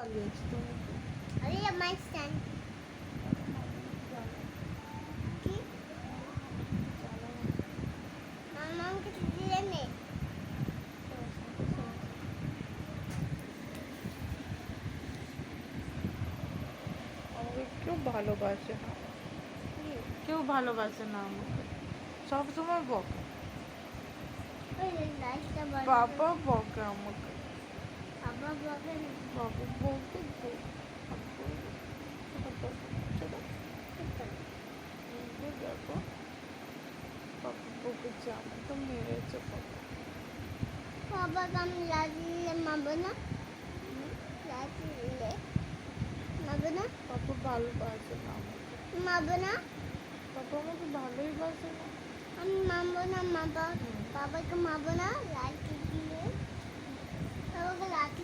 লাগিয়েছি তোমাকে? अरे ये माइक स्टैंड की मामा के दिले में আমাকে কেউ ভালোবাসে না, কেউ ভালোবাসে না আমাকে, সবসময় বকে। ओए लाइट का বাবা বকে আমাকে, पापा पापा বাবা বকে দেখো বাবা বকেছে, আমাকে মেরেছে বাবা। पापा कम लाजिले माबना लाजिले माबना বাবা ভালোবাসে না আমাকে, माबना বাবা আমাকে ভালোই বাসে না। हम माबना पापा पापा को माबना लाइट दिए पापा को लाइट